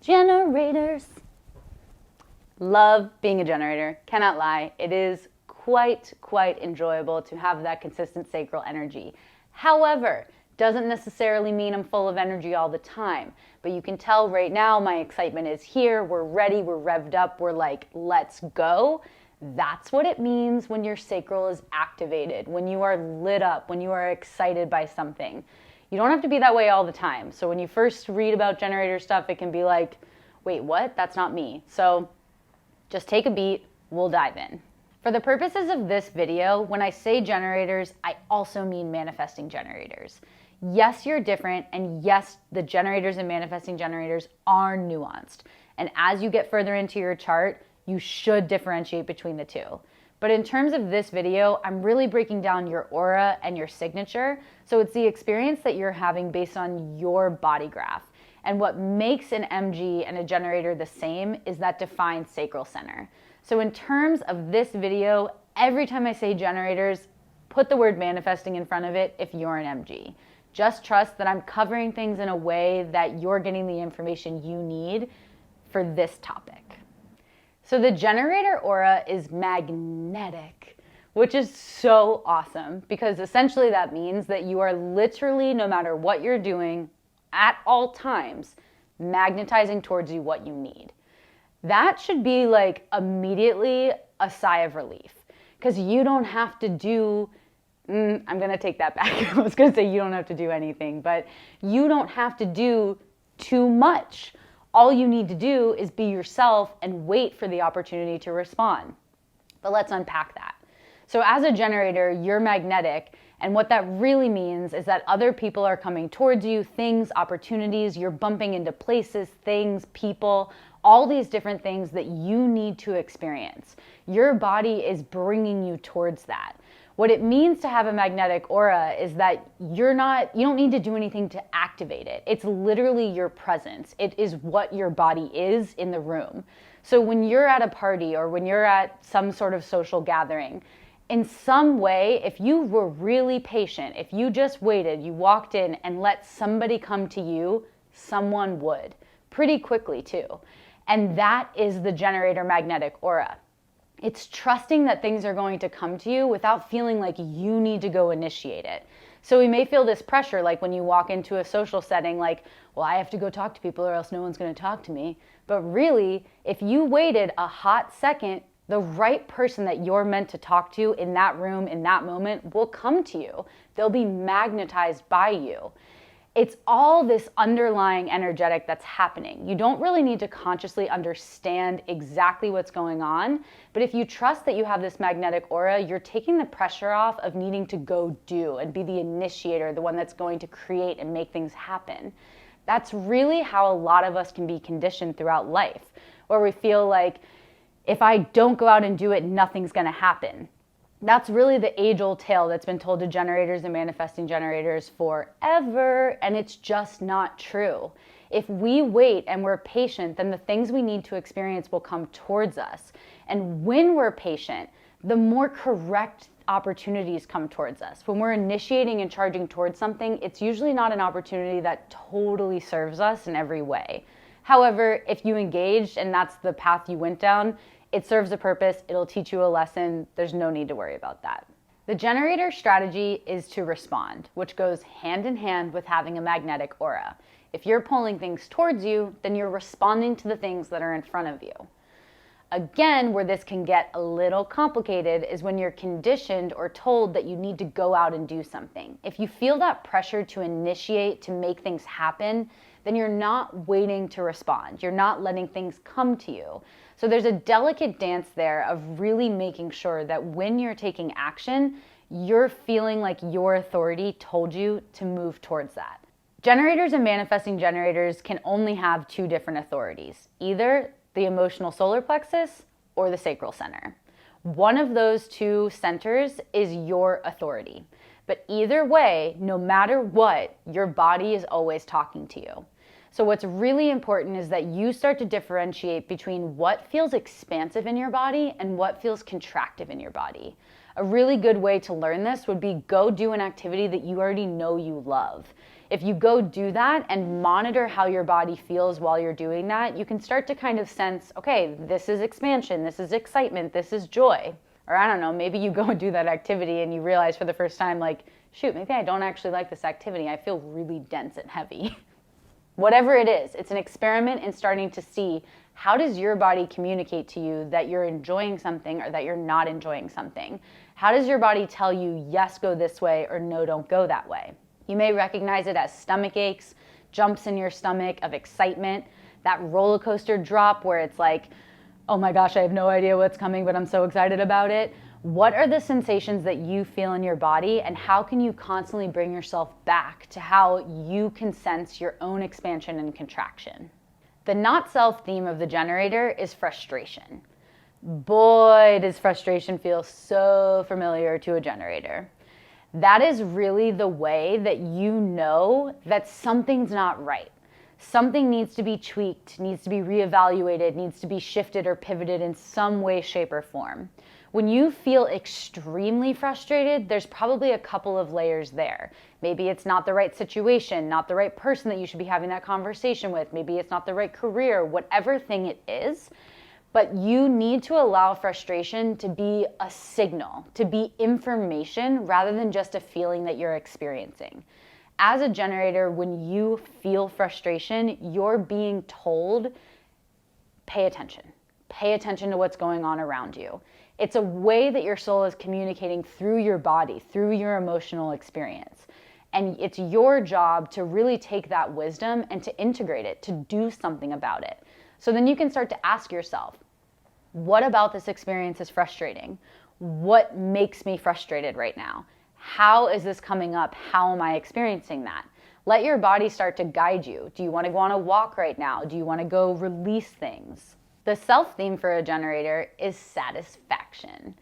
Generators. Love being a generator. Cannot lie. It is quite enjoyable to have that consistent sacral energy. However, doesn't necessarily mean I'm full of energy all the time. But you can tell right now my excitement is here. We're ready. We're revved up. We're like, let's go. That's what it means when your sacral is activated, when you are lit up, when you are excited by something. You don't have to be that way all the time. So when you first read about generator stuff, it can be like, wait, what? That's not me. So just take a beat, we'll dive in. For the purposes of this video, when I say generators, I also mean manifesting generators. Yes, you're different, and yes, the generators and manifesting generators are nuanced. And as you get further into your chart, you should differentiate between the two. But in terms of this video, I'm really breaking down your aura and your signature. So it's the experience that you're having based on your body graph. And what makes an MG and a generator the same is that defined sacral center. So in terms of this video, every time I say generators, put the word manifesting in front of it if you're an MG. Just trust that I'm covering things in a way that you're getting the information you need for this topic. So the generator aura is magnetic, which is so awesome because essentially that means that you are literally, no matter what you're doing, at all times, magnetizing towards you what you need. That should be like immediately a sigh of relief because you don't have to do, I'm going to take that back. I was going to say you don't have to do anything, but you don't have to do too much. All you need to do is be yourself and wait for the opportunity to respond. But let's unpack that. So as a generator, you're magnetic. And what that really means is that other people are coming towards you, things, opportunities, you're bumping into places, things, people, all these different things that you need to experience. Your body is bringing you towards that. What it means to have a magnetic aura is that you don't need to do anything to activate it. It's literally your presence. It is what your body is in the room. So when you're at a party or when you're at some sort of social gathering, in some way, if you were really patient, if you just waited, you walked in and let somebody come to you, someone would. Pretty quickly too. And that is the generator magnetic aura. It's trusting that things are going to come to you without feeling like you need to go initiate it. So we may feel this pressure, like when you walk into a social setting, like, well, I have to go talk to people or else no one's going to talk to me. But really, if you waited a hot second, the right person that you're meant to talk to in that room, in that moment, will come to you. They'll be magnetized by you. It's all this underlying energetic that's happening. You don't really need to consciously understand exactly what's going on, but if you trust that you have this magnetic aura, you're taking the pressure off of needing to go do and be the initiator, the one that's going to create and make things happen. That's really how a lot of us can be conditioned throughout life, where we feel like, if I don't go out and do it, nothing's going to happen. That's really the age-old tale that's been told to generators and manifesting generators forever, and it's just not true. If we wait and we're patient, then the things we need to experience will come towards us. And when we're patient, the more correct opportunities come towards us. When we're initiating and charging towards something, it's usually not an opportunity that totally serves us in every way. However, if you engaged and that's the path you went down, it serves a purpose, it'll teach you a lesson, there's no need to worry about that. The generator strategy is to respond, which goes hand in hand with having a magnetic aura. If you're pulling things towards you, then you're responding to the things that are in front of you. Again, where this can get a little complicated is when you're conditioned or told that you need to go out and do something. If you feel that pressure to initiate, to make things happen, then you're not waiting to respond. You're not letting things come to you. So there's a delicate dance there of really making sure that when you're taking action, you're feeling like your authority told you to move towards that. Generators and manifesting generators can only have two different authorities, either the emotional solar plexus or the sacral center. One of those two centers is your authority. But either way, no matter what, your body is always talking to you. So what's really important is that you start to differentiate between what feels expansive in your body and what feels contractive in your body. A really good way to learn this would be go do an activity that you already know you love. If you go do that and monitor how your body feels while you're doing that, you can start to kind of sense, okay, this is expansion, this is excitement, this is joy. Or I don't know, maybe you go and do that activity and you realize for the first time, like, shoot, maybe I don't actually like this activity. I feel really dense and heavy. Whatever it is, it's an experiment in starting to see how does your body communicate to you that you're enjoying something or that you're not enjoying something. How does your body tell you, yes, go this way, or no, don't go that way? You may recognize it as stomach aches, jumps in your stomach of excitement, that roller coaster drop where it's like, oh my gosh, I have no idea what's coming, but I'm so excited about it. What are the sensations that you feel in your body, and how can you constantly bring yourself back to how you can sense your own expansion and contraction? The not self theme of the generator is frustration. Boy, does frustration feel so familiar to a generator. That is really the way that you know that something's not right. Something needs to be tweaked, needs to be reevaluated, needs to be shifted or pivoted in some way, shape, or form. When you feel extremely frustrated, there's probably a couple of layers there. Maybe it's not the right situation, not the right person that you should be having that conversation with. Maybe it's not the right career, whatever thing it is. But you need to allow frustration to be a signal, to be information rather than just a feeling that you're experiencing. As a generator, when you feel frustration, you're being told, pay attention. Pay attention to what's going on around you. It's a way that your soul is communicating through your body, through your emotional experience. And it's your job to really take that wisdom and to integrate it, to do something about it. So then you can start to ask yourself, what about this experience is frustrating? What makes me frustrated right now? How is this coming up? How am I experiencing that? Let your body start to guide you. Do you want to go on a walk right now? Do you want to go release things? The self theme for a generator is satisfaction.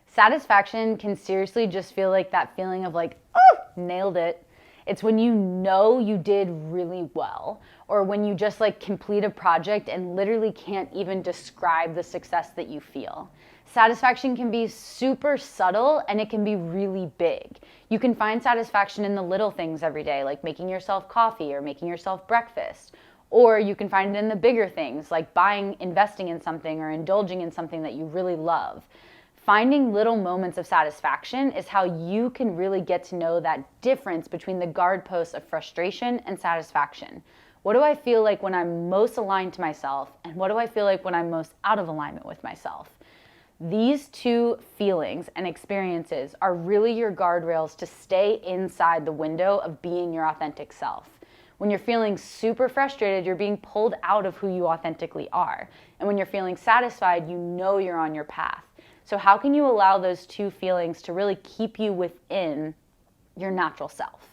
Satisfaction can seriously just feel like that feeling of like, oh, nailed it. It's when you know you did really well, or when you just like complete a project and literally can't even describe the success that you feel. Satisfaction can be super subtle and it can be really big. You can find satisfaction in the little things every day, like making yourself coffee or making yourself breakfast. Or you can find it in the bigger things, like investing in something or indulging in something that you really love. Finding little moments of satisfaction is how you can really get to know that difference between the guideposts of frustration and satisfaction. What do I feel like when I'm most aligned to myself, and what do I feel like when I'm most out of alignment with myself? These two feelings and experiences are really your guardrails to stay inside the window of being your authentic self. When you're feeling super frustrated, you're being pulled out of who you authentically are. And when you're feeling satisfied, you know you're on your path. So how can you allow those two feelings to really keep you within your natural self?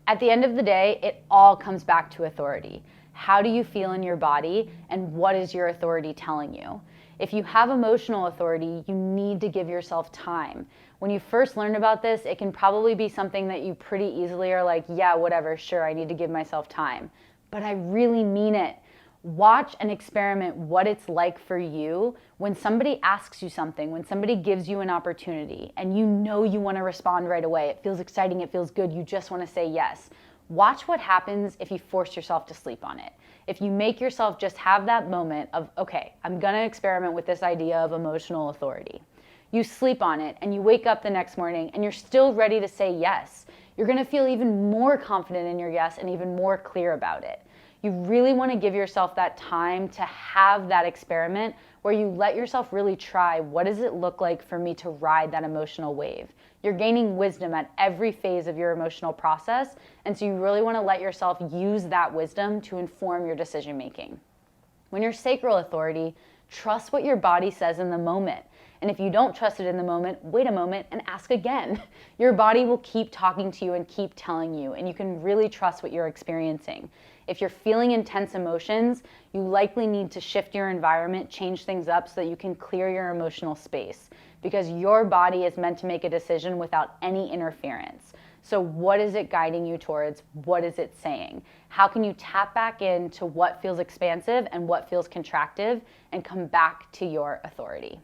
At the end of the day, it all comes back to authority. How do you feel in your body, and what is your authority telling you? If you have emotional authority, you need to give yourself time. When you first learn about this, it can probably be something that you pretty easily are like, yeah, whatever, sure, I need to give myself time. But I really mean it. Watch and experiment what it's like for you when somebody asks you something, when somebody gives you an opportunity, and you know you want to respond right away. It feels exciting, it feels good, you just want to say yes. Watch what happens if you force yourself to sleep on it. If you make yourself just have that moment of, okay, I'm going to experiment with this idea of emotional authority. You sleep on it and you wake up the next morning and you're still ready to say yes. You're going to feel even more confident in your yes and even more clear about it. You really want to give yourself that time to have that experiment where you let yourself really try, what does it look like for me to ride that emotional wave? You're gaining wisdom at every phase of your emotional process, and so you really want to let yourself use that wisdom to inform your decision making. When you're sacral authority, trust what your body says in the moment. And if you don't trust it in the moment, wait a moment and ask again. Your body will keep talking to you and keep telling you, and you can really trust what you're experiencing. If you're feeling intense emotions, you likely need to shift your environment, change things up so that you can clear your emotional space, because your body is meant to make a decision without any interference. So what is it guiding you towards? What is it saying? How can you tap back into what feels expansive and what feels contractive and come back to your authority?